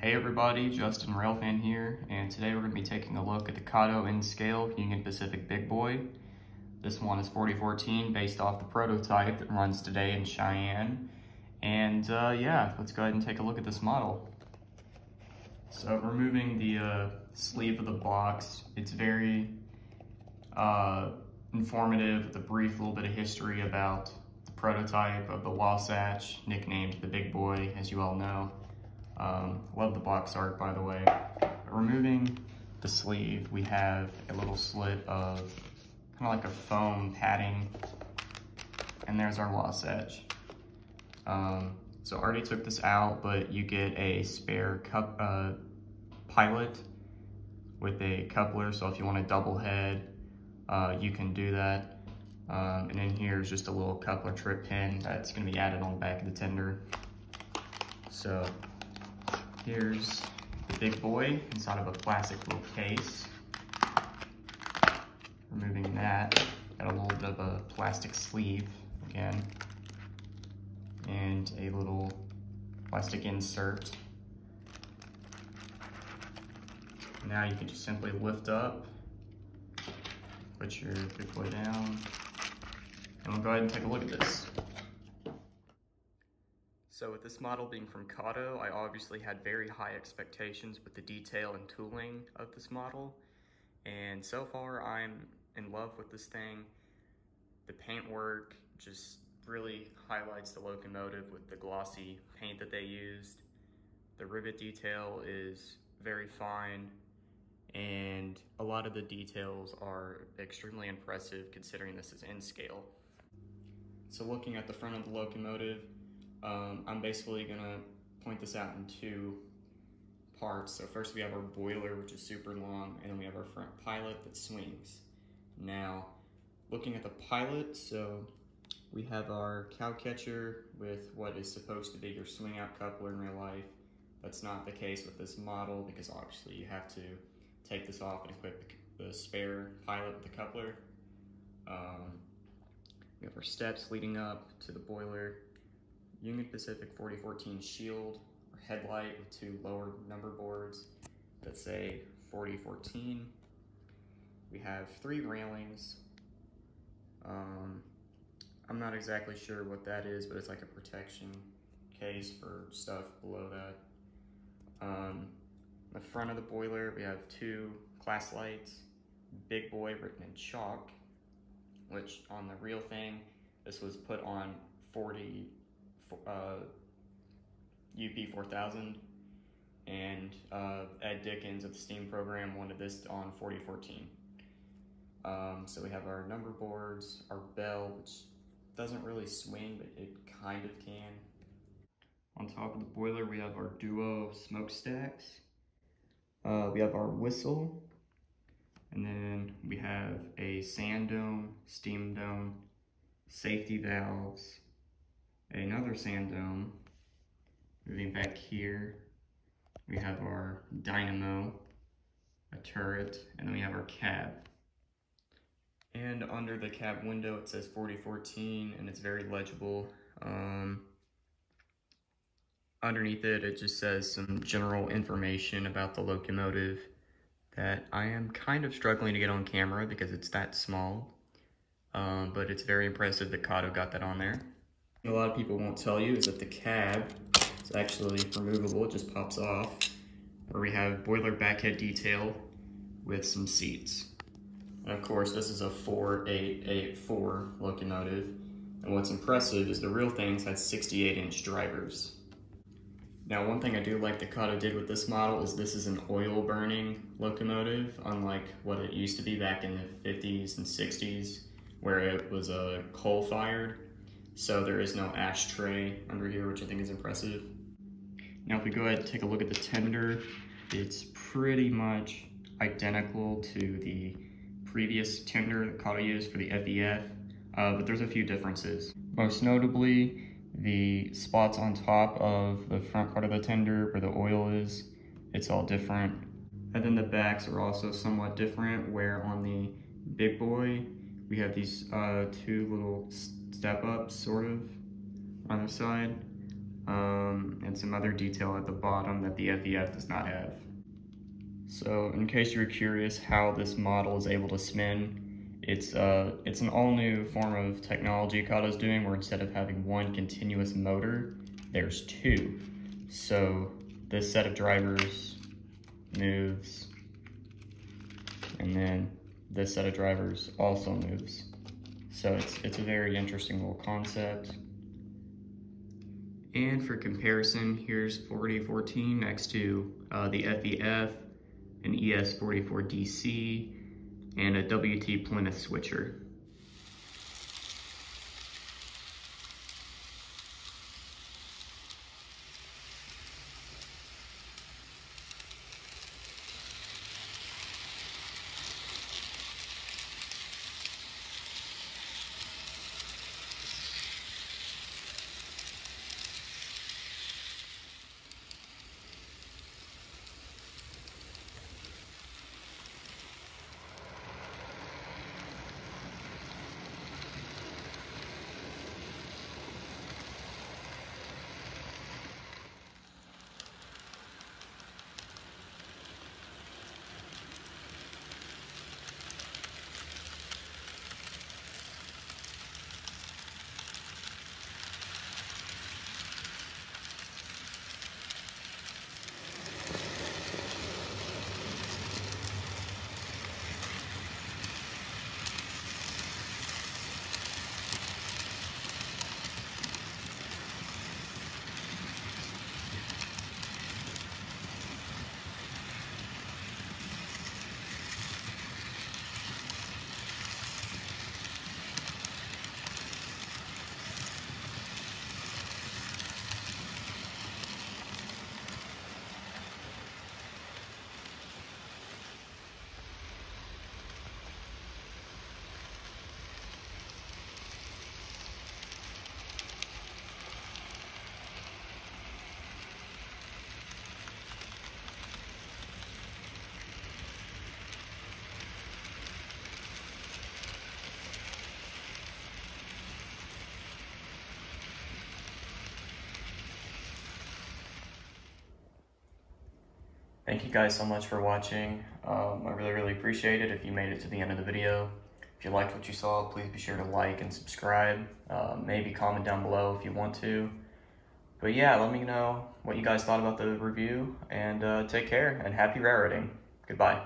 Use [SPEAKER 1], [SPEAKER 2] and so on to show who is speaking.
[SPEAKER 1] Hey everybody, Justin Railfan here, and today we're going to be taking a look at the Kato N-Scale Union Pacific Big Boy. This one is 4014, based off the prototype that runs today in Cheyenne. And yeah, let's go ahead and take a look at this model. So removing the sleeve of the box, it's very informative with a brief little bit of history about the prototype of the Wasatch, nicknamed the Big Boy, as you all know. Love the box art, by the way. Removing the sleeve, we have a little slit of kind of like a foam padding, and there's our Wasatch. So I already took this out, but you get a spare pilot with a coupler, so if you want a double head, you can do that. And then here's just a little coupler trip pin that's going to be added on the back of the tender. So here's the Big Boy inside of a plastic little case. Removing that, got a little bit of a plastic sleeve again, and a little plastic insert. Now you can just simply lift up, put your Big Boy down, and we'll go ahead and take a look at this. So with this model being from Kato, I obviously had very high expectations with the detail and tooling of this model. And so far I'm in love with this thing. The paintwork just really highlights the locomotive with the glossy paint that they used. The rivet detail is very fine, and a lot of the details are extremely impressive considering this is in scale. So looking at the front of the locomotive, I'm basically gonna point this out in two parts. So first we have our boiler, which is super long, and then we have our front pilot that swings. Now, looking at the pilot, so we have our cow catcher with what is supposed to be your swing out coupler in real life. That's not the case with this model because obviously you have to take this off and equip the spare pilot with the coupler. We have our steps leading up to the boiler. Union Pacific 4014 shield, or headlight with two lower number boards that say 4014. We have three railings. I'm not exactly sure what that is, but it's like a protection case for stuff below that. The front of the boiler, we have two class lights, Big Boy written in chalk, which on the real thing, this was put on 40 UP 4000, and Ed Dickens at the Steam program wanted this on 4014. So we have our number boards, our bell, which doesn't really swing, but it kind of can. On top of the boiler, we have our duo smokestacks. We have our whistle, and then we have a sand dome, steam dome, safety valves, another sand dome. Moving back here, we have our dynamo, a turret, and then we have our cab. And under the cab window it says 4014, and it's very legible. Underneath it, it just says some general information about the locomotive that I am kind of struggling to get on camera because it's that small. But it's very impressive that Kato got that on there. A lot of people won't tell you is that the cab is actually removable, it just pops off, where we have boiler backhead detail with some seats. And of course, this is a 4884 locomotive, and what's impressive is the real things had 68-inch drivers. Now, one thing I do like that Kato did with this model is this is an oil burning locomotive, unlike what it used to be back in the 50s and 60s, where it was coal fired. So there is no ashtray under here, which I think is impressive. Now if we go ahead and take a look at the tender, it's pretty much identical to the previous tender that Kato used for the FEF, but there's a few differences. Most notably, the spots on top of the front part of the tender where the oil is, it's all different. And then the backs are also somewhat different, where on the Big Boy, we have these two little step-ups, sort of, on the side. and some other detail at the bottom that the FEF does not have. So in case you're curious how this model is able to spin, it's an all new form of technology Kato's doing, where instead of having one continuous motor, there's two. So this set of drivers moves, and then this set of drivers also moves. So it's a very interesting little concept. And for comparison, here's 4014 next to the FEF, an ES44DC, and a WT Plymouth switcher. Thank you guys so much for watching. I really appreciate it if you made it to the end of the video. If you liked what you saw, please be sure to like and subscribe. Maybe comment down below if you want to. But yeah, let me know what you guys thought about the review, and take care and happy railroading. Goodbye.